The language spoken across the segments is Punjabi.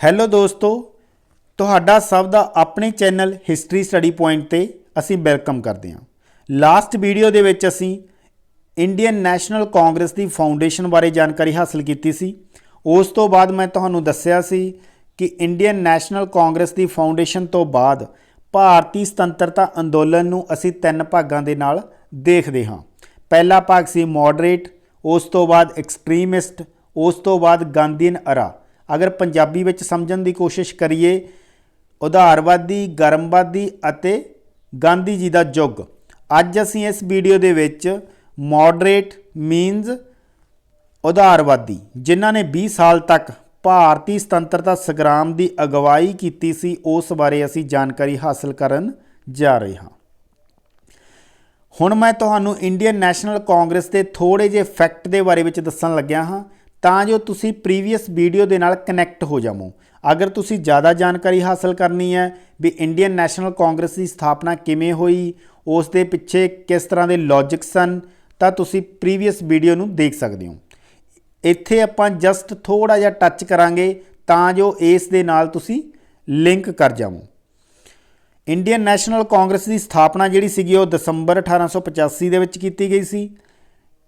ਹੈਲੋ ਦੋਸਤੋ, ਤੁਹਾਡਾ ਸਭ ਦਾ ਆਪਣੇ ਚੈਨਲ ਹਿਸਟਰੀ ਸਟੱਡੀ ਪੁਆਇੰਟ ਤੇ ਅਸੀਂ ਵੈਲਕਮ ਕਰਦੇ ਹਾਂ। ਲਾਸਟ ਵੀਡੀਓ ਦੇ ਵਿੱਚ ਅਸੀਂ ਇੰਡੀਅਨ ਨੈਸ਼ਨਲ ਕਾਂਗਰਸ ਦੀ ਫਾਊਂਡੇਸ਼ਨ ਬਾਰੇ ਜਾਣਕਾਰੀ ਹਾਸਲ ਕੀਤੀ ਸੀ। ਉਸ ਤੋਂ ਬਾਅਦ ਮੈਂ ਤੁਹਾਨੂੰ ਦੱਸਿਆ ਸੀ ਕਿ ਇੰਡੀਅਨ ਨੈਸ਼ਨਲ ਕਾਂਗਰਸ ਦੀ ਫਾਊਂਡੇਸ਼ਨ ਤੋਂ ਬਾਅਦ ਭਾਰਤੀ ਸੁਤੰਤਰਤਾ ਅੰਦੋਲਨ ਨੂੰ ਅਸੀਂ ਤਿੰਨ ਭਾਗਾਂ ਦੇ ਨਾਲ ਦੇਖਦੇ ਹਾਂ। ਪਹਿਲਾ ਭਾਗ ਸੀ ਮੋਡਰੇਟ, ਉਸ ਤੋਂ ਬਾਅਦ ਐਕਸਟ੍ਰੀਮਿਸਟ, ਉਸ ਤੋਂ ਬਾਅਦ ਗਾਂਧੀਅਨ ਅਰਾ। अगर पंजाबी विच समझण दी कोशिश करिए, उदारवादी, गर्मवादी अते गांधी जी दा युग। अज असीं इस वीडियो दे विच मॉडरेट मीनस उदारवादी, जिन्हां ने 20 साल तक भारती सुतंत्रता संग्राम की अगवाई की सी, उस बारे असीं जानकारी हासिल करन जा रहे हाँ। हुण मैं तुहानूं इंडियन नैशनल कांग्रेस के थोड़े जे फैक्ट के बारे में दस्सण लग्या हाँ, ਤਾਂ ਜੋ ਤੁਸੀਂ ਪ੍ਰੀਵੀਅਸ ਵੀਡੀਓ ਦੇ ਨਾਲ ਕਨੈਕਟ ਹੋ ਜਾਵੋ। ਅਗਰ ਤੁਸੀਂ ਜ਼ਿਆਦਾ ਜਾਣਕਾਰੀ ਹਾਸਲ ਕਰਨੀ ਹੈ ਵੀ ਇੰਡੀਅਨ ਨੈਸ਼ਨਲ ਕਾਂਗਰਸ ਦੀ ਸਥਾਪਨਾ ਕਿਵੇਂ ਹੋਈ, ਉਸ ਦੇ ਪਿੱਛੇ ਕਿਸ ਤਰ੍ਹਾਂ ਦੇ ਲੌਜਿਕ ਸਨ, ਤਾਂ ਤੁਸੀਂ ਪ੍ਰੀਵੀਅਸ ਵੀਡੀਓ ਨੂੰ ਦੇਖ ਸਕਦੇ ਹੋ। ਇੱਥੇ ਆਪਾਂ ਜਸਟ ਥੋੜਾ ਜਿਹਾ ਟੱਚ ਕਰਾਂਗੇ ਤਾਂ ਜੋ ਇਸ ਦੇ ਨਾਲ ਤੁਸੀਂ ਲਿੰਕ ਕਰ ਜਾਵੋ। ਇੰਡੀਅਨ ਨੈਸ਼ਨਲ ਕਾਂਗਰਸ ਦੀ ਸਥਾਪਨਾ ਜਿਹੜੀ ਸੀਗੀ ਉਹ ਦਸੰਬਰ 1885 ਦੇ ਵਿੱਚ ਕੀਤੀ ਗਈ ਸੀ।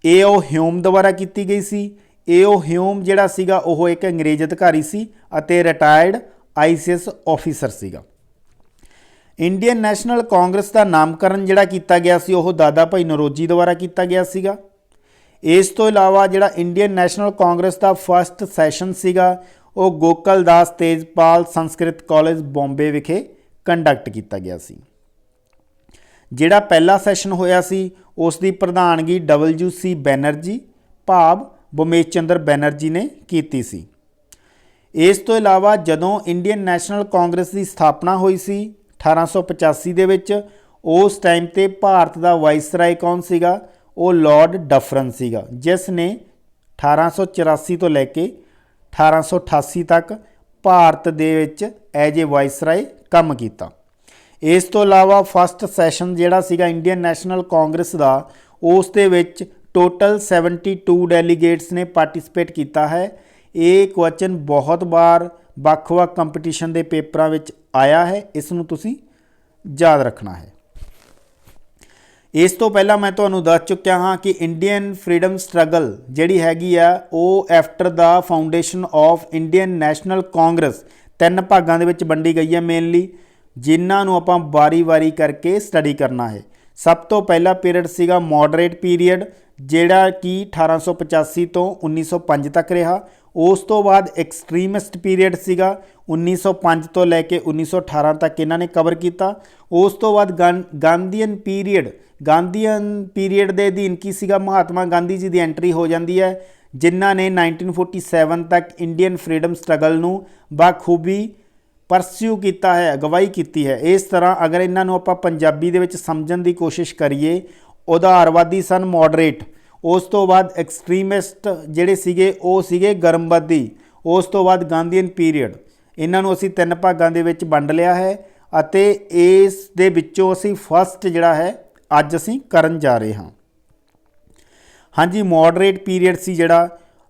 ਏ.ਓ. ਹਿਊਮ ਦੁਆਰਾ ਕੀਤੀ ਗਈ ਸੀ। ਏ.ਓ. ਹਿਊਮ ਜਿਹੜਾ ਸੀਗਾ ਉਹ ਇੱਕ ਅੰਗਰੇਜ਼ ਅਧਿਕਾਰੀ ਸੀ ਅਤੇ ਰਿਟਾਇਰਡ ICS ਆਫੀਸਰ ਸੀਗਾ। ਇੰਡੀਅਨ ਨੈਸ਼ਨਲ ਕਾਂਗਰਸ ਦਾ ਨਾਮਕਰਨ ਜਿਹੜਾ ਕੀਤਾ ਗਿਆ ਸੀ ਉਹ ਦਾਦਾ ਭਾਈ ਨਰੋਜੀ ਦੁਆਰਾ ਕੀਤਾ ਗਿਆ ਸੀਗਾ। ਇਸ ਤੋਂ ਇਲਾਵਾ ਜਿਹੜਾ ਇੰਡੀਅਨ ਨੈਸ਼ਨਲ ਕਾਂਗਰਸ ਦਾ ਫਸਟ ਸੈਸ਼ਨ ਸੀਗਾ ਉਹ ਗੋਕਲ ਦਾਸ ਤੇਜਪਾਲ ਸੰਸਕ੍ਰਿਤ ਕਾਲਜ ਬੰਬੇ ਵਿਖੇ ਕੰਡਕਟ ਕੀਤਾ ਗਿਆ ਸੀ। ਜਿਹੜਾ ਪਹਿਲਾ ਸੈਸ਼ਨ ਹੋਇਆ ਸੀ ਉਸ ਦੀ ਪ੍ਰਧਾਨਗੀ WC ਬੈਨਰਜੀ ਭਾਵ भूमेश चंद्र बैनर्जी ने की सी। इस तो इलावा जदों इंडियन नैशनल कांग्रेस की स्थापना हुई सी 1885 दे विच, उस टाइम ते भारत का वाइसराय कौन सीगा? वो लॉर्ड डफरन सीगा, जिस ने 1884 तो लैके 1888 तक भारत दे विच एज ए वाइसराय काम किया। इस तो इलावा फस्ट सैशन जिहड़ा सीगा इंडियन नैशनल कांग्रेस का, उस दे विच टोटल 72 डेलीगेट्स ने पार्टिसिपेट किया है। ये क्वेश्चन बहुत बार ਵੱਖ-ਵੱਖ कंपटीशन के पेपरों में आया है, इसनूं तुसीं याद रखना है। इस तो पहला मैं तुहानूं दस चुक्या हाँ कि इंडियन फ्रीडम स्ट्रगल जिहड़ी हैगी आ वो after the foundation of Indian national Congress तीन भागों दे विच वंडी गई है मेनली, जिन्हां नूं आपां वारी-वारी करके स्टडी करना है। सब तो पहला पीरियड सीगा मॉडरेट पीरियड, ਜਿਹੜਾ कि 1885 ਤੋਂ 1905 तक रहा। उस तो बाद एक्सट्रीमिस्ट पीरियड सीगा 1905 तो लैके 1918 तक इन्हों ने कवर किया। उस तो बाद गांधीयन पीरियड के अधीन की सीगा महात्मा गांधी जी की एंट्री हो जाती है, जिन्हों ने 1947 तक इंडियन फ्रीडम स्ट्रगल नूं बखूबी परस्यू किया है, अगवाई की है। इस तरह अगर इन्हों आप पंजाबी दे विच समझण की कोशिश करिए, उदारवादी सन मॉडरेट, उस तो बाद एक्सट्रीमिस्ट जिहड़े सीगे वो सीगे गर्मवादी, उस तो बाद गांधीयन पीरियड। इन्हों असीं तीन भागों दे विच वंड लिया है अते इस दे विच्चों असीं फस्ट जिहड़ा है अज असीं करन जा रहे हाँ। हाँ जी, मॉडरेट पीरियड सी जिहड़ा,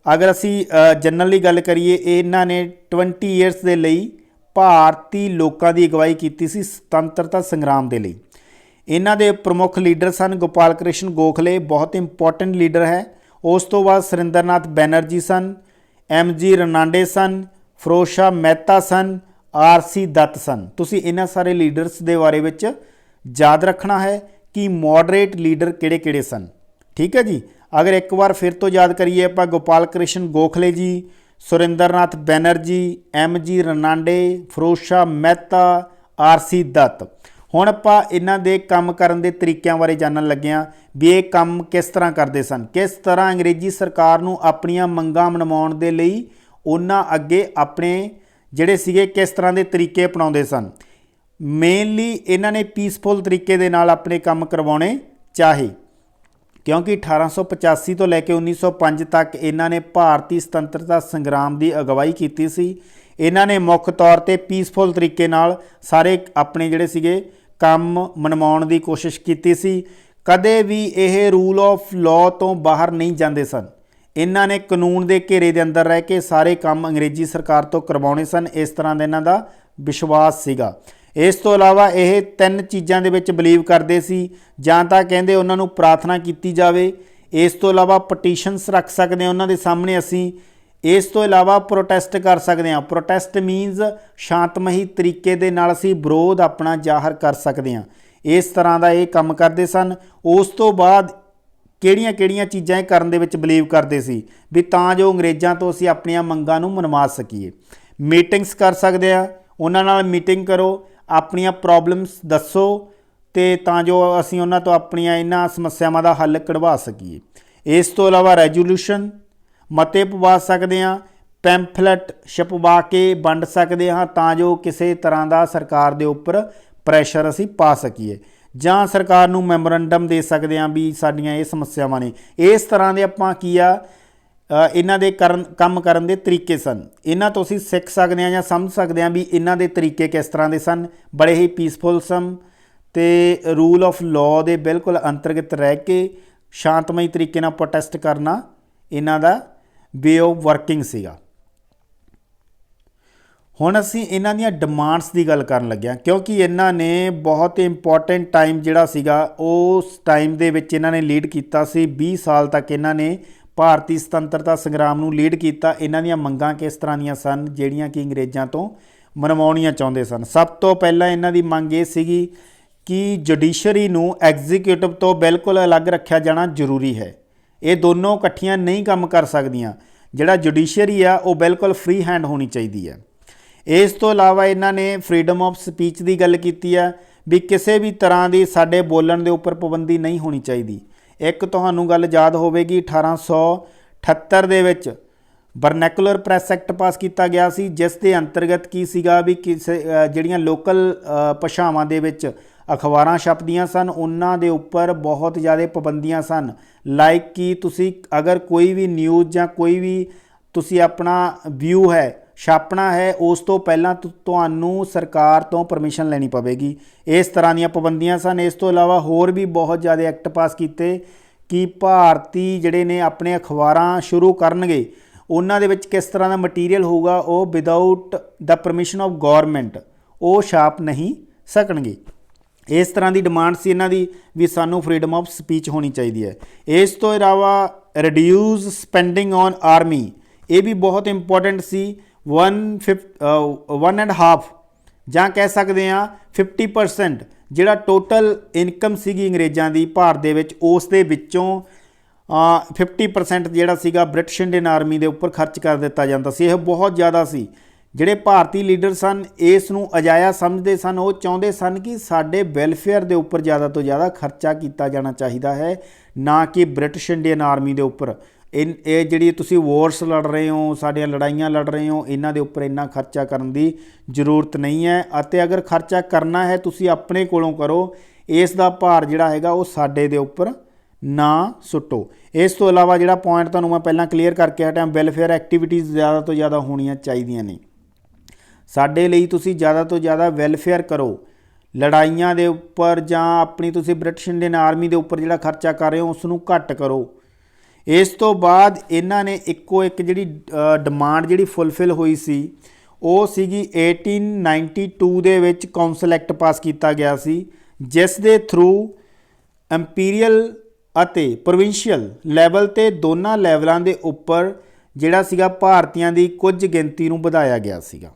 अगर असीं जनरली गल करिए, इन्हां ने 20 ईयर्स दे लई भारती लोकां दी अगवाई कीती सी सुतंत्रता संग्राम दे लई। इन्हां दे प्रमुख लीडर सन गोपाल कृष्ण गोखले, बहुत इंपॉर्टेंट लीडर है। उस तो बाद सुरेंद्रनाथ बैनर्जी सन, MG रनांडे सन, फिरोज शाह मेहता सन, RC दत्त सन। तुसीं इन्हां सारे लीडर्स दे बारे विच याद रखना है कि मॉडरेट लीडर किहड़े-किहड़े सन। ठीक है जी। अगर एक बार फिर तो याद करिए आपां, गोपाल कृष्ण गोखले जी, सुरेंद्रनाथ बैनर्जी, MG रनांडे, फिरोज शाह मेहता, RC दत्त। हुण आपां इन्हां दे काम करन दे तरीकों बारे जानन लगे हाँ भी ये काम किस तरह करते सन, किस तरह अंग्रेजी सरकार नूं अपणियां मंगां मनवाउण दे लई उन्हां अगे अपने जिहड़े सीगे किस तरह के तरीके अपनाउंदे सन। मेनली इन्हां ने पीसफुल तरीके दे नाल अपने काम करवाउणे चाहे, क्योंकि 1885 तो लैके 1905 तक इन्हां ने भारती सुतंत्रता संग्राम की अगवाई की सी। इन्हां ने मुख्य तौर पर पीसफुल तरीके नाल सारे अपने जिहड़े सीगे काम मनवाउण की कोशिश की सी। कदे भी यह रूल ऑफ लॉ तो बाहर नहीं जाते सन। ਇਹਨਾਂ ਨੇ ਕਾਨੂੰਨ ਦੇ ਘੇਰੇ ਦੇ ਅੰਦਰ ਰਹਿ ਕੇ ਸਾਰੇ ਕੰਮ ਅੰਗਰੇਜ਼ੀ ਸਰਕਾਰ ਤੋਂ ਕਰਵਾਉਣੇ ਸਨ। ਇਸ ਤਰ੍ਹਾਂ ਦਾ ਇਹਨਾਂ ਦਾ ਵਿਸ਼ਵਾਸ ਸੀਗਾ। ਇਸ ਤੋਂ ਇਲਾਵਾ ਇਹ 3 ਚੀਜ਼ਾਂ ਦੇ ਵਿੱਚ ਬਲੀਵ ਕਰਦੇ ਸੀ। ਜਾਂ ਤਾਂ ਕਹਿੰਦੇ ਉਹਨਾਂ ਨੂੰ ਪ੍ਰਾਰਥਨਾ ਕੀਤੀ ਜਾਵੇ, ਇਸ ਤੋਂ ਇਲਾਵਾ ਪਟੀਸ਼ਨਸ ਰੱਖ ਸਕਦੇ ਹਾਂ ਉਹਨਾਂ ਦੇ ਸਾਹਮਣੇ ਅਸੀਂ, ਇਸ ਤੋਂ ਇਲਾਵਾ ਪ੍ਰੋਟੈਸਟ ਕਰ ਸਕਦੇ ਹਾਂ। ਪ੍ਰੋਟੈਸਟ ਮੀਨਸ ਸ਼ਾਂਤਮਈ ਤਰੀਕੇ ਦੇ ਨਾਲ ਅਸੀਂ ਵਿਰੋਧ ਆਪਣਾ ਜ਼ਾਹਰ ਕਰ ਸਕਦੇ ਹਾਂ। ਇਸ ਤਰ੍ਹਾਂ ਦਾ ਇਹ ਕੰਮ ਕਰਦੇ ਸਨ। ਉਸ ਤੋਂ ਬਾਅਦ ਕਿਹੜੀਆਂ ਚੀਜ਼ਾਂ ਇਹ ਕਰਨ ਦੇ ਵਿੱਚ ਬਲੀਵ ਕਰਦੇ ਸੀ ਵੀ ਤਾਂ ਜੋ ਅੰਗਰੇਜ਼ਾਂ ਤੋਂ ਅਸੀਂ ਆਪਣੀਆਂ ਮੰਗਾਂ ਨੂੰ ਮਨਵਾ ਸਕੀਏ। ਮੀਟਿੰਗਸ ਕਰ ਸਕਦੇ ਹਾਂ, ਉਹਨਾਂ ਨਾਲ ਮੀਟਿੰਗ ਕਰੋ, ਆਪਣੀਆਂ ਪ੍ਰੋਬਲਮਸ ਦੱਸੋ ਤੇ ਤਾਂ ਜੋ ਅਸੀਂ ਉਹਨਾਂ ਤੋਂ ਆਪਣੀਆਂ ਇਹਨਾਂ ਸਮੱਸਿਆਵਾਂ ਦਾ ਹੱਲ ਕਢਵਾ ਸਕੀਏ। ਇਸ ਤੋਂ ਇਲਾਵਾ ਰੈਜੋਲੂਸ਼ਨ ਮਤੇ ਪਵਾ ਸਕਦੇ ਹਾਂ, ਪੈਂਫਲੇਟ ਛਪਵਾ ਕੇ ਵੰਡ ਸਕਦੇ ਹਾਂ ਤਾਂ ਜੋ ਕਿਸੇ ਤਰ੍ਹਾਂ ਦਾ ਸਰਕਾਰ ਦੇ ਉੱਪਰ ਪ੍ਰੈਸ਼ਰ ਅਸੀਂ ਪਾ ਸਕੀਏ, ਜਾਂ ਸਰਕਾਰ ਨੂੰ ਮੈਮੋਰੰਡਮ ਦੇ ਸਕਦੇ ਹਾਂ ਵੀ ਸਾਡੀਆਂ ਇਹ ਸਮੱਸਿਆਵਾਂ ਨੇ। ਇਸ ਤਰ੍ਹਾਂ ਦੇ ਆਪਾਂ ਕੀ ਆ ਇਹਨਾਂ ਦੇ ਕੰਮ ਕਰਨ ਦੇ ਤਰੀਕੇ ਸਨ। ਇਹਨਾਂ ਤੋਂ ਅਸੀਂ ਸਿੱਖ ਸਕਦੇ ਹਾਂ ਜਾਂ ਸਮਝ ਸਕਦੇ ਹਾਂ ਵੀ ਇਹਨਾਂ ਦੇ ਤਰੀਕੇ ਕਿਸ ਤਰ੍ਹਾਂ ਦੇ ਸਨ। ਬੜੇ ਹੀ ਪੀਸਫੁਲ ਸਨ ਤੇ ਰੂਲ ਆਫ ਲਾਅ ਦੇ ਬਿਲਕੁਲ ਅੰਤਰਗਤ ਰਹਿ ਕੇ ਸ਼ਾਂਤਮਈ ਤਰੀਕੇ ਨਾਲ ਪ੍ਰੋਟੈਸਟ ਕਰਨਾ ਇਹਨਾਂ ਦਾ ਵੇ ਆਫ ਵਰਕਿੰਗ ਸੀਗਾ। ਹੁਣ ਅਸੀਂ ਇਹਨਾਂ ਦੀਆਂ ਡਿਮਾਂਡਸ ਦੀ ਗੱਲ ਕਰਨ ਲੱਗੇ ਹਾਂ, ਕਿਉਂਕਿ ਇਹਨਾਂ ਨੇ ਬਹੁਤ ਇੰਪੋਰਟੈਂਟ ਟਾਈਮ ਜਿਹੜਾ ਸੀਗਾ ਉਸ ਟਾਈਮ ਦੇ ਵਿੱਚ ਇਹਨਾਂ ਨੇ ਲੀਡ ਕੀਤਾ ਸੀ। 20 ਸਾਲ ਤੱਕ ਇਹਨਾਂ ਨੇ ਭਾਰਤੀ ਸੁਤੰਤਰਤਾ ਸੰਗਰਾਮ ਨੂੰ ਲੀਡ ਕੀਤਾ। ਇਹਨਾਂ ਦੀਆਂ ਮੰਗਾਂ ਕਿਸ ਤਰ੍ਹਾਂ ਦੀਆਂ ਸਨ ਜਿਹੜੀਆਂ ਕਿ ਅੰਗਰੇਜ਼ਾਂ ਤੋਂ ਮਨਵਾਉਣੀਆਂ ਚਾਹੁੰਦੇ ਸਨ। ਸਭ ਤੋਂ ਪਹਿਲਾਂ ਇਹਨਾਂ ਦੀ ਮੰਗ ਇਹ ਸੀਗੀ ਕਿ ਜੁਡੀਸ਼ਰੀ ਨੂੰ ਐਗਜ਼ੀਕਿਊਟਿਵ ਤੋਂ ਬਿਲਕੁਲ ਅਲੱਗ ਰੱਖਿਆ ਜਾਣਾ ਜ਼ਰੂਰੀ ਹੈ। ਇਹ ਦੋਨੋਂ ਇਕੱਠੀਆਂ ਨਹੀਂ ਕੰਮ ਕਰ ਸਕਦੀਆਂ। ਜਿਹੜਾ ਜੁਡੀਸ਼ਰੀ ਆ ਉਹ ਬਿਲਕੁਲ ਫ੍ਰੀ ਹੈਂਡ ਹੋਣੀ ਚਾਹੀਦੀ ਹੈ। ਇਸ ਤੋਂ ਇਲਾਵਾ ਇਹਨਾਂ ਨੇ ਫਰੀडम ਆਫ ਸਪੀਚ ਦੀ ਗੱਲ ਕੀਤੀ ਆ ਵੀ ਕਿਸੇ ਵੀ ਤਰ੍ਹਾਂ ਦੀ ਸਾਡੇ ਬੋਲਣ ਦੇ ਉੱਪਰ ਪਾਬੰਦੀ ਨਹੀਂ ਹੋਣੀ ਚਾਹੀਦੀ। ਇੱਕ ਤੁਹਾਨੂੰ ਗੱਲ ਯਾਦ ਹੋਵੇਗੀ 1878 ਦੇ ਵਿੱਚ ਵਰਨੈਕੂਲਰ ਪ੍ਰੈਸ ਐਕਟ ਪਾਸ ਕੀਤਾ ਗਿਆ ਸੀ, ਜਿਸ ਦੇ ਅੰਤਰਗਤ ਕੀ ਸੀਗਾ ਵੀ ਕਿਸੇ ਜਿਹੜੀਆਂ ਲੋਕਲ ਭਾਸ਼ਾਵਾਂ ਦੇ ਵਿੱਚ ਅਖਬਾਰਾਂ ਛਪਦੀਆਂ ਸਨ ਉਹਨਾਂ ਦੇ ਉੱਪਰ ਬਹੁਤ ਜ਼ਿਆਦਾ ਪਾਬੰਦੀਆਂ ਸਨ। ਲਾਈਕ ਕਿ ਤੁਸੀਂ ਅਗਰ ਕੋਈ ਵੀ ਨਿਊਜ਼ ਜਾਂ ਕੋਈ ਵੀ ਤੁਸੀਂ ਆਪਣਾ ਵਿਊ ਹੈ ਛਾਪਣਾ ਹੈ ਉਸ ਤੋਂ ਪਹਿਲਾਂ ਤੁਹਾਨੂੰ ਸਰਕਾਰ ਤੋਂ ਪਰਮਿਸ਼ਨ ਲੈਣੀ ਪਵੇਗੀ। ਇਸ ਤਰ੍ਹਾਂ ਦੀਆਂ ਪਾਬੰਦੀਆਂ ਸਨ। ਇਸ ਤੋਂ ਇਲਾਵਾ ਹੋਰ ਵੀ ਬਹੁਤ ਜ਼ਿਆਦਾ ਐਕਟ ਪਾਸ ਕੀਤੇ ਕਿ ਭਾਰਤੀ ਜਿਹੜੇ ਨੇ ਆਪਣੇ ਅਖਬਾਰਾਂ ਸ਼ੁਰੂ ਕਰਨਗੇ ਉਹਨਾਂ ਦੇ ਵਿੱਚ ਕਿਸ ਤਰ੍ਹਾਂ ਦਾ ਮਟੀਰੀਅਲ ਹੋਊਗਾ ਉਹ without the permission of government ਉਹ ਛਾਪ ਨਹੀਂ ਸਕਣਗੇ। ਇਸ ਤਰ੍ਹਾਂ ਦੀ ਡਿਮਾਂਡ ਸੀ ਇਹਨਾਂ ਦੀ ਵੀ ਸਾਨੂੰ ਫਰੀडम ਆਫ ਸਪੀਚ ਹੋਣੀ ਚਾਹੀਦੀ ਹੈ। ਇਸ ਤੋਂ ਇਲਾਵਾ ਰਿਡਿਊਸ ਸਪੈਂਡਿੰਗ ਔਨ ਆਰਮੀ, ਇਹ ਵੀ ਬਹੁਤ ਇੰਪੋਰਟੈਂਟ ਸੀ। 1.5 ਜਾਂ ਕਹਿ ਸਕਦੇ ਹਾਂ 50% ਜਿਹੜਾ ਟੋਟਲ ਇਨਕਮ ਸੀਗੀ ਅੰਗਰੇਜ਼ਾਂ ਦੀ ਭਾਰਤ ਦੇ ਵਿੱਚ ਉਸ ਦੇ ਵਿੱਚੋਂ 50% ਜਿਹੜਾ ਸੀਗਾ ਬ੍ਰਿਟਿਸ਼ ਇੰਡੀਅਨ ਆਰਮੀ ਦੇ ਉੱਪਰ ਖਰਚ ਕਰ ਦਿੱਤਾ ਜਾਂਦਾ ਸੀ। ਇਹ ਬਹੁਤ ਜ਼ਿਆਦਾ ਸੀ। ਜਿਹੜੇ ਭਾਰਤੀ ਲੀਡਰ ਸਨ ਇਸ ਨੂੰ ਅਜਾਇਆ ਸਮਝਦੇ ਸਨ। ਉਹ ਚਾਹੁੰਦੇ ਸਨ ਕਿ ਸਾਡੇ ਵੈਲਫੇਅਰ ਦੇ ਉੱਪਰ ਜ਼ਿਆਦਾ ਤੋਂ ਜ਼ਿਆਦਾ ਖਰਚਾ ਕੀਤਾ ਜਾਣਾ ਚਾਹੀਦਾ ਹੈ, ਨਾ ਕਿ ਬ੍ਰਿਟਿਸ਼ ਇੰਡੀਅਨ ਆਰਮੀ ਦੇ ਉੱਪਰ। ਇਹ ਜਿਹੜੀ ਤੁਸੀਂ ਵੋਰਸ ਲੜ ਰਹੇ ਹੋ, ਸਾਡੀਆਂ ਲੜਾਈਆਂ ਲੜ ਰਹੇ ਹੋ, ਇਹਨਾਂ ਦੇ ਉੱਪਰ ਇੰਨਾ ਖਰਚਾ ਕਰਨ ਦੀ ਜ਼ਰੂਰਤ ਨਹੀਂ ਹੈ ਅਤੇ ਅਗਰ ਖਰਚਾ ਕਰਨਾ ਹੈ ਤੁਸੀਂ ਆਪਣੇ ਕੋਲੋਂ ਕਰੋ। ਇਸ ਦਾ ਭਾਰ ਜਿਹੜਾ ਹੈਗਾ ਉਹ ਸਾਡੇ ਦੇ ਉੱਪਰ ਨਾ ਸੁੱਟੋ। ਇਸ ਤੋਂ ਇਲਾਵਾ ਜਿਹੜਾ ਪੁਆਇੰਟ ਤੁਹਾਨੂੰ ਮੈਂ ਪਹਿਲਾਂ ਕਲੀਅਰ ਕਰਕੇ ਹਟਿਆ, ਵੈਲਫੇਅਰ ਐਕਟੀਵਿਟੀਜ਼ ਜ਼ਿਆਦਾ ਤੋਂ ਜ਼ਿਆਦਾ ਹੋਣੀਆਂ ਚਾਹੀਦੀਆਂ ਨੇ। ਸਾਡੇ ਲਈ ਤੁਸੀਂ ਜ਼ਿਆਦਾ ਤੋਂ ਜ਼ਿਆਦਾ ਵੈਲਫੇਅਰ ਕਰੋ। ਲੜਾਈਆਂ ਦੇ ਉੱਪਰ ਜਾਂ ਆਪਣੀ ਤੁਸੀਂ ਬ੍ਰਿਟਿਸ਼ ਇੰਡੀਅਨ ਆਰਮੀ ਦੇ ਉੱਪਰ ਜਿਹੜਾ ਖਰਚਾ ਕਰ ਰਹੇ ਹੋ ਉਸ ਨੂੰ ਘੱਟ ਕਰੋ। ਇਸ ਤੋਂ ਬਾਅਦ ਇਹਨਾਂ ਨੇ ਇੱਕੋ ਇੱਕ ਜਿਹੜੀ ਡਿਮਾਂਡ ਜਿਹੜੀ ਫੁੱਲਫਿਲ ਹੋਈ ਸੀ ਉਹ ਸੀਗੀ 1892 ਦੇ ਵਿੱਚ ਕੌਂਸਲ ਐਕਟ ਪਾਸ ਕੀਤਾ ਗਿਆ ਸੀ, ਜਿਸ ਦੇ ਥਰੂ ਇੰਪੀਰੀਅਲ ਅਤੇ ਪ੍ਰੋਵਿੰਸ਼ੀਅਲ ਲੈਵਲ 'ਤੇ ਦੋਨਾਂ ਲੈਵਲਾਂ ਦੇ ਉੱਪਰ ਜਿਹੜਾ ਸੀਗਾ ਭਾਰਤੀਆਂ ਦੀ ਕੁਝ ਗਿਣਤੀ ਨੂੰ ਵਧਾਇਆ ਗਿਆ ਸੀਗਾ।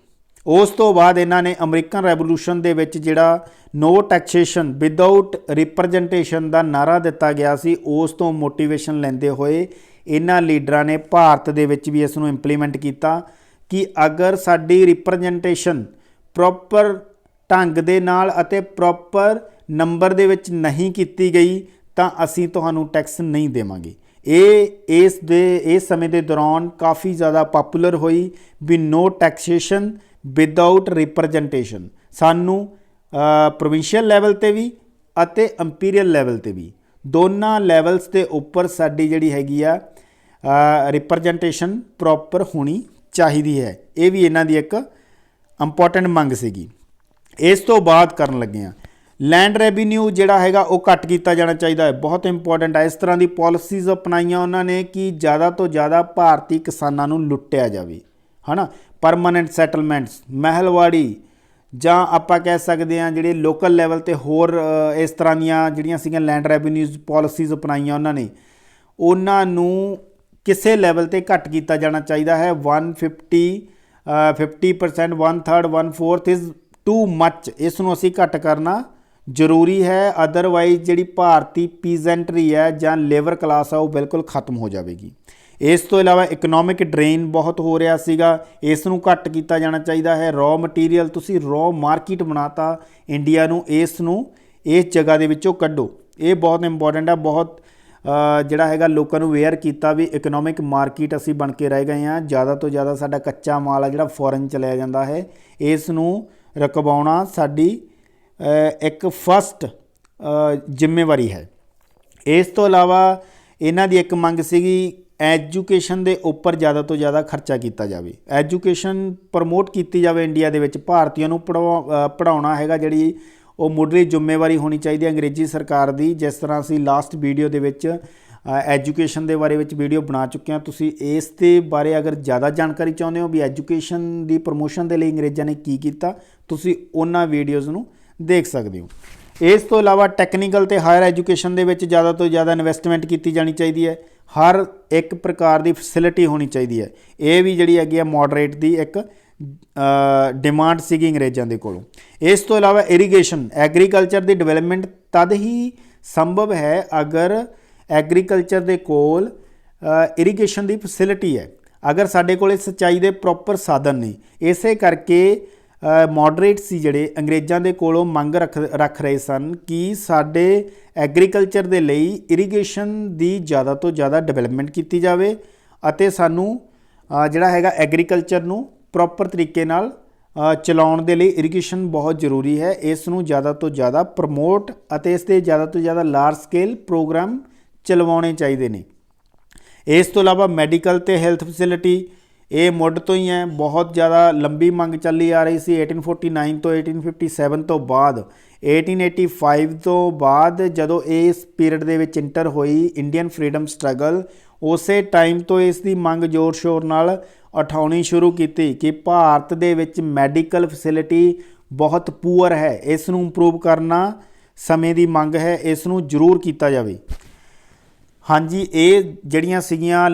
ਉਸ ਤੋਂ ਬਾਅਦ ਇਹਨਾਂ ਨੇ ਅਮਰੀਕਨ ਰੈਵੋਲੂਸ਼ਨ ਦੇ ਵਿੱਚ ਜਿਹੜਾ ਨੋ ਟੈਕਸੇਸ਼ਨ ਵਿਦਆਊਟ ਰਿਪਰਜੈਂਟੇਸ਼ਨ ਦਾ ਨਾਅਰਾ ਦਿੱਤਾ ਗਿਆ ਸੀ, ਉਸ ਤੋਂ ਮੋਟੀਵੇਸ਼ਨ ਲੈਂਦੇ ਹੋਏ ਇਹਨਾਂ ਲੀਡਰਾਂ ਨੇ ਭਾਰਤ ਦੇ ਵਿੱਚ ਵੀ ਇਸ ਨੂੰ ਇੰਪਲੀਮੈਂਟ ਕੀਤਾ ਕਿ ਅਗਰ ਸਾਡੀ ਰਿਪਰਜੈਂਟੇਸ਼ਨ ਪ੍ਰੋਪਰ ਢੰਗ ਦੇ ਨਾਲ ਅਤੇ ਪ੍ਰੋਪਰ ਨੰਬਰ ਦੇ ਵਿੱਚ ਨਹੀਂ ਕੀਤੀ ਗਈ ਤਾਂ ਅਸੀਂ ਤੁਹਾਨੂੰ ਟੈਕਸ ਨਹੀਂ ਦੇਵਾਂਗੇ। ਇਸ ਸਮੇਂ ਦੇ ਦੌਰਾਨ ਕਾਫੀ ਜ਼ਿਆਦਾ ਪਪੂਲਰ ਹੋਈ ਵੀ ਨੋ ਟੈਕਸੇਸ਼ਨ ਵਿਦਆਊਟ ਰਿਪਰਜੈਂਟੇਸ਼ਨ। ਸਾਨੂੰ ਪ੍ਰੋਵਿੰਸ਼ੀਅਲ ਲੈਵਲ 'ਤੇ ਵੀ ਅਤੇ ਇੰਪੀਰੀਅਲ ਲੈਵਲ 'ਤੇ ਵੀ ਦੋਨਾਂ ਲੈਵਲਸ ਦੇ ਉੱਪਰ ਸਾਡੀ ਜਿਹੜੀ ਹੈਗੀ ਆ ਰਿਪਰਜੈਂਟੇਸ਼ਨ ਪ੍ਰੋਪਰ ਹੋਣੀ ਚਾਹੀਦੀ ਹੈ। ਇਹ ਵੀ ਇਹਨਾਂ ਦੀ ਇੱਕ ਇੰਪੋਰਟੈਂਟ ਮੰਗ ਸੀਗੀ। ਇਸ ਤੋਂ ਬਾਅਦ ਕਰਨ ਲੱਗੇ ਹਾਂ लैंड रेवन्यू जिहड़ा हैगा वो घट किया जाना चाहिए है, बहुत इंपॉर्टेंट है। इस तरह की पॉलिसीज़ अपनाइयां उन्होंने कि ज़्यादा तो ज़्यादा भारतीय किसानों नूं लुट्टिया जाए, है ना। परमानेंट सैटलमेंट्स, महलवाड़ी ਜਾਂ ਆਪਾਂ ਕਹਿ ਸਕਦੇ ਹਾਂ ਜਿਹੜੇ ਲੋਕਲ ਲੈਵਲ 'ਤੇ ਹੋਰ ਇਸ ਤਰ੍ਹਾਂ ਦੀਆਂ ਜਿਹੜੀਆਂ ਸੀਗੀਆਂ ਲੈਂਡ ਰੈਵਨਿਊਜ਼ ਪੋਲਿਸੀਜ਼ ਅਪਣਾਈਆਂ ਉਹਨਾਂ ਨੇ, ਉਹਨਾਂ ਨੂੰ ਕਿਸੇ ਲੈਵਲ 'ਤੇ ਘੱਟ ਕੀਤਾ ਜਾਣਾ ਚਾਹੀਦਾ ਹੈ। 50%, 1/3, 1/4 ਇਜ਼ ਟੂ ਮੱਚ, ਇਸ ਨੂੰ ਅਸੀਂ ਘੱਟ ਕਰਨਾ ਜ਼ਰੂਰੀ ਹੈ। ਅਦਰਵਾਈਜ਼ ਜਿਹੜੀ ਭਾਰਤੀ ਪੀਜ਼ੈਂਟਰੀ ਹੈ ਜਾਂ ਲੇਬਰ ਕਲਾਸ ਆ ਉਹ ਬਿਲਕੁਲ ਖਤਮ ਹੋ ਜਾਵੇਗੀ। ਇਸ ਤੋਂ ਇਲਾਵਾ ਇਕਨੋਮਿਕ ਡਰੇਨ ਬਹੁਤ ਹੋ ਰਿਹਾ ਸੀਗਾ, ਇਸ ਨੂੰ ਘੱਟ ਕੀਤਾ ਜਾਣਾ ਚਾਹੀਦਾ ਹੈ। ਰॉ ਮਟੀਰੀਅਲ ਤੁਸੀਂ ਰॉ ਮਾਰਕੀਟ ਬਣਾਤਾ ਇੰਡੀਆ ਨੂੰ, ਇਸ ਨੂੰ ਇਸ ਜਗ੍ਹਾ ਦੇ ਵਿੱਚੋਂ ਕੱਢੋ, ਇਹ ਬਹੁਤ ਇੰਪੋਰਟੈਂਟ ਹੈ। ਬਹੁਤ ਜਿਹੜਾ ਹੈਗਾ ਲੋਕਾਂ ਨੂੰ ਅਵੇਅਰ ਕੀਤਾ ਵੀ ਇਕਨੋਮਿਕ ਮਾਰਕੀਟ ਅਸੀਂ ਬਣ ਕੇ ਰਹਿ ਗਏ ਹਾਂ, ਜ਼ਿਆਦਾ ਤੋਂ ਜ਼ਿਆਦਾ ਸਾਡਾ ਕੱਚਾ ਮਾਲ ਆ ਜਿਹੜਾ ਫੋਰਨ ਚਲਿਆ ਜਾਂਦਾ ਹੈ, ਇਸ ਨੂੰ ਰਕਵਾਉਣਾ ਸਾਡੀ ਇੱਕ ਫਸਟ ਜ਼ਿੰਮੇਵਾਰੀ ਹੈ। ਇਸ ਤੋਂ ਇਲਾਵਾ ਇਹਨਾਂ ਦੀ ਇੱਕ ਮੰਗ ਸੀਗੀ ਐਜੂਕੇਸ਼ਨ ਦੇ ਉੱਪਰ ਜ਼ਿਆਦਾ ਤੋਂ ਜ਼ਿਆਦਾ ਖਰਚਾ ਕੀਤਾ ਜਾਵੇ, ਐਜੂਕੇਸ਼ਨ ਪ੍ਰਮੋਟ ਕੀਤੀ ਜਾਵੇ ਇੰਡੀਆ ਦੇ ਵਿੱਚ। ਭਾਰਤੀਆਂ ਨੂੰ ਪੜ੍ਹਾਉਣਾ ਹੈਗਾ ਜਿਹੜੀ ਉਹ ਮੁੱਢਲੀ ਜ਼ਿੰਮੇਵਾਰੀ ਹੋਣੀ ਚਾਹੀਦੀ ਹੈ ਅੰਗਰੇਜ਼ੀ ਸਰਕਾਰ ਦੀ। ਜਿਸ ਤਰ੍ਹਾਂ ਅਸੀਂ ਲਾਸਟ ਵੀਡੀਓ ਦੇ ਵਿੱਚ ਐਜੂਕੇਸ਼ਨ ਦੇ ਬਾਰੇ ਵਿੱਚ ਵੀਡੀਓ ਬਣਾ ਚੁੱਕੇ ਹਾਂ। ਤੁਸੀਂ ਇਸ ਦੇ ਬਾਰੇ ਅਗਰ ਜ਼ਿਆਦਾ ਜਾਣਕਾਰੀ ਚਾਹੁੰਦੇ ਹੋ ਵੀ ਐਜੂਕੇਸ਼ਨ ਦੀ ਪ੍ਰਮੋਸ਼ਨ ਦੇ ਲਈ ਅੰਗਰੇਜ਼ਾਂ ਨੇ ਕੀ ਕੀਤਾ, ਤੁਸੀਂ ਉਹਨਾਂ ਵੀਡੀਓਜ਼ ਨੂੰ ਦੇਖ ਸਕਦੇ ਹੋ। ਇਸ ਤੋਂ ਇਲਾਵਾ ਟੈਕਨੀਕਲ ਅਤੇ ਹਾਇਰ ਐਜੂਕੇਸ਼ਨ ਦੇ ਵਿੱਚ ਜ਼ਿਆਦਾ ਤੋਂ ਜ਼ਿਆਦਾ ਇਨਵੈਸਟਮੈਂਟ ਕੀਤੀ ਜਾਣੀ ਚਾਹੀਦੀ ਹੈ। ਹਰ ਇੱਕ ਪ੍ਰਕਾਰ ਦੀ ਫੈਸਿਲਿਟੀ ਹੋਣੀ ਚਾਹੀਦੀ ਹੈ। ਇਹ ਵੀ ਜਿਹੜੀ ਹੈਗੀ ਆ ਮੋਡਰੇਟ ਦੀ ਇੱਕ ਡਿਮਾਂਡ ਸੀਗੀ ਅੰਗਰੇਜ਼ਾਂ ਦੇ ਕੋਲੋਂ। ਇਸ ਤੋਂ ਇਲਾਵਾ ਇਰੀਗੇਸ਼ਨ, ਐਗਰੀਕਲਚਰ ਦੀ ਡਿਵੈਲਪਮੈਂਟ ਤਦ ਹੀ ਸੰਭਵ ਹੈ ਅਗਰ ਐਗਰੀਕਲਚਰ ਦੇ ਕੋਲ ਇਰੀਗੇਸ਼ਨ ਦੀ ਫੈਸਿਲਿਟੀ ਹੈ, ਅਗਰ ਸਾਡੇ ਕੋਲ ਸਿੰਚਾਈ ਦੇ ਪ੍ਰੋਪਰ ਸਾਧਨ ਨਹੀਂ। ਇਸੇ ਕਰਕੇ ਮੋਡਰੇਟ ਸੀ ਜਿਹੜੇ ਅੰਗਰੇਜ਼ਾਂ ਦੇ ਕੋਲੋਂ ਮੰਗ ਰੱਖ ਰਹੇ ਸਨ ਕਿ ਸਾਡੇ ਐਗਰੀਕਲਚਰ ਦੇ ਲਈ ਇਰੀਗੇਸ਼ਨ ਦੀ ਜ਼ਿਆਦਾ ਤੋਂ ਜ਼ਿਆਦਾ ਡਿਵੈਲਪਮੈਂਟ ਕੀਤੀ ਜਾਵੇ ਅਤੇ ਸਾਨੂੰ ਜਿਹੜਾ ਹੈਗਾ ਐਗਰੀਕਲਚਰ ਨੂੰ ਪ੍ਰੋਪਰ ਤਰੀਕੇ ਨਾਲ ਚਲਾਉਣ ਦੇ ਲਈ ਇਰੀਗੇਸ਼ਨ ਬਹੁਤ ਜ਼ਰੂਰੀ ਹੈ। ਇਸ ਨੂੰ ਜ਼ਿਆਦਾ ਤੋਂ ਜ਼ਿਆਦਾ ਪ੍ਰਮੋਟ ਅਤੇ ਇਸ 'ਤੇ ਜ਼ਿਆਦਾ ਤੋਂ ਜ਼ਿਆਦਾ ਲਾਰਜ ਸਕੇਲ ਪ੍ਰੋਗਰਾਮ ਚਲਵਾਉਣੇ ਚਾਹੀਦੇ ਨੇ। ਇਸ ਤੋਂ ਇਲਾਵਾ ਮੈਡੀਕਲ ਅਤੇ ਹੈਲਥ ਫੈਸਿਲਿਟੀ ਇਹ ਮੁੱਢ ਤੋਂ ਹੀ ਹੈ, ਬਹੁਤ ਜ਼ਿਆਦਾ ਲੰਬੀ ਮੰਗ ਚੱਲੀ ਆ ਰਹੀ ਸੀ 1849 ਤੋਂ 1857 ਤੋਂ ਬਾਅਦ। 1885 ਤੋਂ ਬਾਅਦ ਜਦੋਂ ਇਸ ਪੀਰੀਅਡ ਦੇ ਵਿੱਚ ਇੰਟਰ ਹੋਈ ਇੰਡੀਅਨ ਫਰੀडम ਸਟਰਗਲ, ਉਸੇ ਟਾਈਮ ਤੋਂ ਇਸ ਦੀ ਮੰਗ ਜ਼ੋਰ ਸ਼ੋਰ ਨਾਲ ਉਠਾਉਣੀ ਸ਼ੁਰੂ ਕੀਤੀ ਕਿ ਭਾਰਤ ਦੇ ਵਿੱਚ ਮੈਡੀਕਲ ਫੈਸਿਲਿਟੀ ਬਹੁਤ ਪੂਅਰ ਹੈ, ਇਸ ਨੂੰ ਇੰਪਰੂਵ ਕਰਨਾ ਸਮੇਂ ਦੀ ਮੰਗ ਹੈ, ਇਸ ਨੂੰ ਜ਼ਰੂਰ ਕੀਤਾ ਜਾਵੇ। ਹਾਂਜੀ, ਇਹ ਜਿਹੜੀਆਂ ਸੀਗੀਆਂ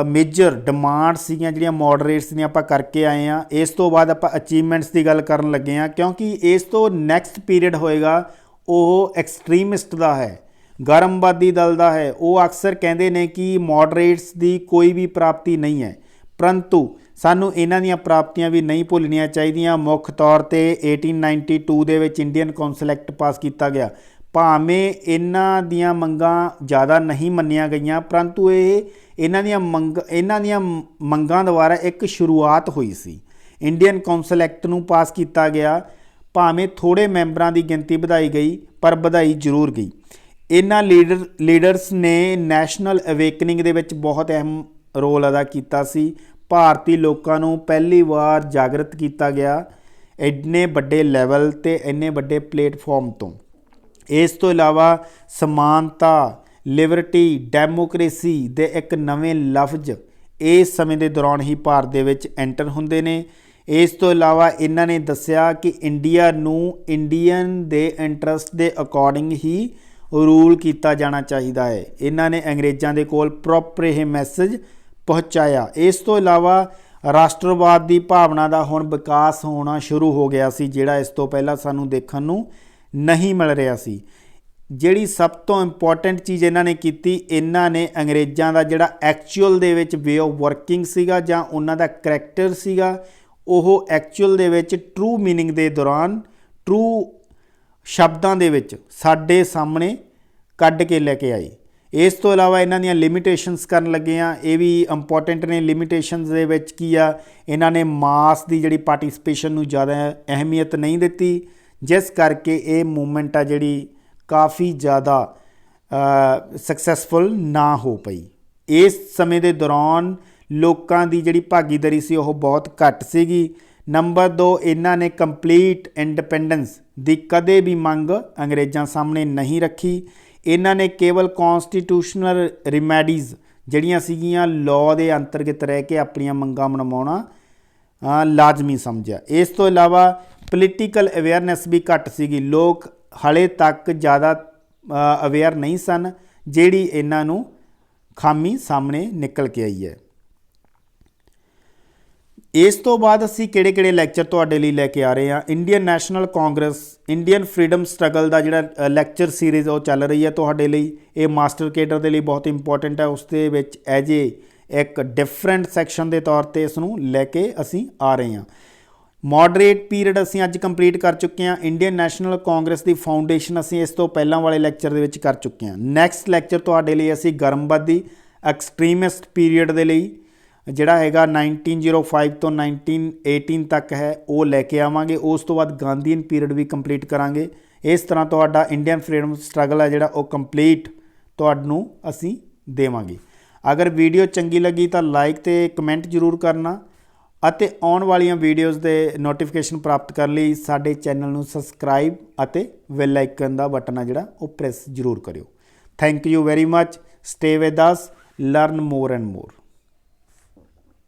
ਮੇਜਰ ਡਿਮਾਂਡ ਸੀਗੀਆਂ ਜਿਹੜੀਆਂ ਮੋਡਰੇਟਸ ਦੀਆਂ ਆਪਾਂ ਕਰਕੇ ਆਏ ਹਾਂ। ਇਸ ਤੋਂ ਬਾਅਦ ਆਪਾਂ ਅਚੀਵਮੈਂਟਸ ਦੀ ਗੱਲ ਕਰਨ ਲੱਗੇ ਹਾਂ, ਕਿਉਂਕਿ ਇਸ ਤੋਂ ਨੈਕਸਟ ਪੀਰੀਅਡ ਹੋਏਗਾ ਉਹ ਐਕਸਟ੍ਰੀਮਿਸਟ ਦਾ ਹੈ, ਗਰਮਵਾਦੀ ਦਲ ਦਾ ਹੈ। ਉਹ ਅਕਸਰ ਕਹਿੰਦੇ ਨੇ ਕਿ ਮੋਡਰੇਟਸ ਦੀ ਕੋਈ ਵੀ ਪ੍ਰਾਪਤੀ ਨਹੀਂ ਹੈ, ਪਰੰਤੂ ਸਾਨੂੰ ਇਹਨਾਂ ਦੀਆਂ ਪ੍ਰਾਪਤੀਆਂ ਵੀ ਨਹੀਂ ਭੁੱਲਣੀਆਂ ਚਾਹੀਦੀਆਂ। ਮੁੱਖ ਤੌਰ 'ਤੇ 1892 ਦੇ ਵਿੱਚ ਇੰਡੀਅਨ ਕੌਂਸਲ ਐਕਟ ਪਾਸ ਕੀਤਾ ਗਿਆ। ਭਾਵੇਂ ਇਹਨਾਂ ਦੀਆਂ ਮੰਗਾਂ ਜ਼ਿਆਦਾ ਨਹੀਂ ਮੰਨੀਆਂ ਗਈਆਂ, ਪਰੰਤੂ ਇਹਨਾਂ ਦੀਆਂ ਮੰਗਾਂ ਦੁਆਰਾ ਇੱਕ ਸ਼ੁਰੂਆਤ ਹੋਈ ਸੀ। ਇੰਡੀਅਨ ਕੌਂਸਲ ਐਕਟ ਨੂੰ ਪਾਸ ਕੀਤਾ ਗਿਆ, ਭਾਵੇਂ ਥੋੜ੍ਹੇ ਮੈਂਬਰਾਂ ਦੀ ਗਿਣਤੀ ਵਧਾਈ ਗਈ ਪਰ ਵਧਾਈ ਜ਼ਰੂਰ ਗਈ। ਇਹਨਾਂ ਲੀਡਰਸ ਨੇ ਨੈਸ਼ਨਲ ਅਵੇਕਨਿੰਗ ਦੇ ਵਿੱਚ ਬਹੁਤ ਅਹਿਮ ਰੋਲ ਅਦਾ ਕੀਤਾ ਸੀ। ਭਾਰਤੀ ਲੋਕਾਂ ਨੂੰ ਪਹਿਲੀ ਵਾਰ ਜਾਗਰਤ ਕੀਤਾ ਗਿਆ ਇੰਨੇ ਵੱਡੇ ਲੈਵਲ 'ਤੇ, ਇੰਨੇ ਵੱਡੇ ਪਲੇਟਫਾਰਮ ਤੋਂ। ਇਸ ਤੋਂ ਇਲਾਵਾ ਸਮਾਨਤਾ, ਲਿਬਰਟੀ, ਡੈਮੋਕ੍ਰੇਸੀ ਦੇ ਇੱਕ ਨਵੇਂ ਲਫ਼ਜ਼ ਇਸ ਸਮੇਂ ਦੇ ਦੌਰਾਨ ਹੀ ਭਾਰਤ ਦੇ ਵਿੱਚ ਐਂਟਰ ਹੁੰਦੇ ਨੇ। ਇਸ ਤੋਂ ਇਲਾਵਾ ਇਹਨਾਂ ਨੇ ਦੱਸਿਆ ਕਿ ਇੰਡੀਆ ਨੂੰ ਇੰਡੀਅਨ ਦੇ ਇੰਟਰਸਟ ਦੇ ਅਕੋਰਡਿੰਗ ਹੀ ਰੂਲ ਕੀਤਾ ਜਾਣਾ ਚਾਹੀਦਾ ਹੈ। ਇਹਨਾਂ ਨੇ ਅੰਗਰੇਜ਼ਾਂ ਦੇ ਕੋਲ ਪ੍ਰੋਪਰ ਇਹ ਮੈਸੇਜ ਪਹੁੰਚਾਇਆ। ਇਸ ਤੋਂ ਇਲਾਵਾ ਰਾਸ਼ਟਰਵਾਦ ਦੀ ਭਾਵਨਾ ਦਾ ਹੁਣ ਵਿਕਾਸ ਹੋਣਾ ਸ਼ੁਰੂ ਹੋ ਗਿਆ ਸੀ, ਜਿਹੜਾ ਇਸ ਤੋਂ ਪਹਿਲਾਂ ਸਾਨੂੰ ਦੇਖਣ ਨੂੰ ਨਹੀਂ ਮਿਲ ਰਿਹਾ ਸੀ। ਜਿਹੜੀ ਸਭ ਤੋਂ ਇੰਪੋਰਟੈਂਟ ਚੀਜ਼ ਇਹਨਾਂ ਨੇ ਕੀਤੀ, ਇਹਨਾਂ ਨੇ ਅੰਗਰੇਜ਼ਾਂ ਦਾ ਜਿਹੜਾ ਐਕਚੁਅਲ ਦੇ ਵਿੱਚ ਵੇ ਆਫ ਵਰਕਿੰਗ ਸੀਗਾ ਜਾਂ ਉਹਨਾਂ ਦਾ ਕਰੈਕਟਰ ਸੀਗਾ, ਉਹ ਐਕਚੁਅਲ ਦੇ ਵਿੱਚ ਟਰੂ ਮੀਨਿੰਗ ਦੇ ਦੌਰਾਨ ਟਰੂ ਸ਼ਬਦਾਂ ਦੇ ਵਿੱਚ ਸਾਡੇ ਸਾਹਮਣੇ ਕੱਢ ਕੇ ਲੈ ਕੇ ਆਏ। ਇਸ ਤੋਂ ਇਲਾਵਾ ਇਹਨਾਂ ਦੀਆਂ ਲਿਮਿਟੇਸ਼ਨਸ ਕਰਨ ਲੱਗੇ ਆ, ਇਹ ਵੀ ਇੰਪੋਰਟੈਂਟ ਨੇ। ਲਿਮਿਟੇਸ਼ਨਸ ਦੇ ਵਿੱਚ ਕੀ ਆ, ਇਹਨਾਂ ਨੇ ਮਾਸ ਦੀ ਜਿਹੜੀ ਪਾਰਟੀਸਪੇਸ਼ਨ ਨੂੰ ਜ਼ਿਆਦਾ ਅਹਿਮੀਅਤ ਨਹੀਂ ਦਿੱਤੀ, ਜਿਸ ਕਰਕੇ ਇਹ ਮੂਵਮੈਂਟ ਆ ਜਿਹੜੀ ਕਾਫੀ ਜ਼ਿਆਦਾ ਸਕਸੈਸਫੁਲ ਨਾ ਹੋ ਪਈ। ਇਸ ਸਮੇਂ ਦੇ ਦੌਰਾਨ ਲੋਕਾਂ ਦੀ ਜਿਹੜੀ ਭਾਗੀਦਾਰੀ ਸੀ ਉਹ ਬਹੁਤ ਘੱਟ ਸੀਗੀ। ਨੰਬਰ 2, ਇਹਨਾਂ ਨੇ ਕੰਪਲੀਟ ਇੰਡੀਪੈਂਡੈਂਸ ਦੀ ਕਦੇ ਵੀ ਮੰਗ ਅੰਗਰੇਜ਼ਾਂ ਸਾਹਮਣੇ ਨਹੀਂ ਰੱਖੀ। ਇਹਨਾਂ ਨੇ ਕੇਵਲ ਕੌਂਸਟੀਟਿਊਸ਼ਨਲ ਰਿਮੈਡੀਜ਼ ਜਿਹੜੀਆਂ ਸੀਗੀਆਂ ਲਾਅ ਦੇ ਅੰਤਰਗਤ ਰਹਿ ਕੇ ਆਪਣੀਆਂ ਮੰਗਾਂ ਮਨਵਾਉਣਾ ਲਾਜ਼ਮੀ ਸਮਝਿਆ। ਇਸ ਤੋਂ ਇਲਾਵਾ ਪੋਲੀਟੀਕਲ ਅਵੇਅਰਨੈਸ ਵੀ ਘੱਟ ਸੀਗੀ, ਲੋਕ ਹਾਲੇ ਤੱਕ ਜ਼ਿਆਦਾ ਅਵੇਅਰ ਨਹੀਂ ਸਨ, ਜਿਹੜੀ ਇਹਨਾਂ ਨੂੰ ਖਾਮੀ ਸਾਹਮਣੇ ਨਿਕਲ ਕੇ ਆਈ ਹੈ। ਇਸ ਤੋਂ ਬਾਅਦ ਅਸੀਂ ਕਿਹੜੇ ਲੈਕਚਰ ਤੁਹਾਡੇ ਲਈ ਲੈ ਕੇ ਆ ਰਹੇ ਹਾਂ। Indian National Congress Indian freedom struggle ਦਾ ਜਿਹੜਾ ਲੈਕਚਰ ਸੀਰੀਜ਼ ਉਹ ਚੱਲ ਰਹੀ ਹੈ ਤੁਹਾਡੇ ਲਈ। ਇਹ ਮਾਸਟਰ ਕੇਡਰ ਦੇ ਲਈ ਬਹੁਤ ਇੰਪੋਰਟੈਂਟ ਹੈ। ਉਸ ਦੇ ਵਿੱਚ ਐਜ ਏ ਇੱਕ ਡਿਫਰੈਂਟ ਸੈਕਸ਼ਨ ਦੇ ਤੌਰ 'ਤੇ ਇਸ ਨੂੰ ਲੈ ਕੇ ਅਸੀਂ ਆ ਰਹੇ ਹਾਂ। ਮੋਡਰੇਟ ਪੀਰੀਅਡ ਅਸੀਂ ਅੱਜ ਕੰਪਲੀਟ ਕਰ ਚੁੱਕੇ ਹਾਂ। ਇੰਡੀਅਨ ਨੈਸ਼ਨਲ ਕਾਂਗਰਸ ਦੀ ਫਾਊਂਡੇਸ਼ਨ ਅਸੀਂ ਇਸ ਤੋਂ ਪਹਿਲਾਂ ਵਾਲੇ ਲੈਕਚਰ ਦੇ ਵਿੱਚ ਕਰ ਚੁੱਕੇ ਹਾਂ। ਨੈਕਸਟ ਲੈਕਚਰ ਤੁਹਾਡੇ ਲਈ ਅਸੀਂ ਗਰਮਵਾਦੀ ਐਕਸਟ੍ਰੀਮਿਸਟ ਪੀਰੀਅਡ ਦੇ ਲਈ ਜਿਹੜਾ ਹੈਗਾ 1905 ਤੋਂ 1918 ਤੱਕ ਹੈ ਉਹ ਲੈ ਕੇ ਆਵਾਂਗੇ। ਉਸ ਤੋਂ ਬਾਅਦ ਗਾਂਧੀਅਨ ਪੀਰੀਅਡ ਵੀ ਕੰਪਲੀਟ ਕਰਾਂਗੇ। ਇਸ ਤਰ੍ਹਾਂ ਤੁਹਾਡਾ ਇੰਡੀਅਨ ਫਰੀडम ਸਟਰਗਲ ਹੈ ਜਿਹੜਾ ਉਹ ਕੰਪਲੀਟ ਤੁਹਾਨੂੰ ਅਸੀਂ ਦੇਵਾਂਗੇ। ਅਗਰ ਵੀਡੀਓ ਚੰਗੀ ਲੱਗੀ ਤਾਂ ਲਾਈਕ ਅਤੇ ਕਮੈਂਟ ਜ਼ਰੂਰ ਕਰਨਾ ਅਤੇ ਆਉਣ ਵਾਲੀਆਂ ਵੀਡੀਓਜ਼ ਦੇ ਨੋਟੀਫਿਕੇਸ਼ਨ ਪ੍ਰਾਪਤ ਕਰਨ ਲਈ ਸਾਡੇ ਚੈਨਲ ਨੂੰ ਸਬਸਕ੍ਰਾਈਬ ਅਤੇ ਬੈਲ ਆਈਕਨ ਦਾ ਬਟਨ ਆ ਜਿਹੜਾ ਉਹ ਪ੍ਰੈਸ ਜ਼ਰੂਰ ਕਰਿਓ। Thank you very much. Stay with us, learn more and more.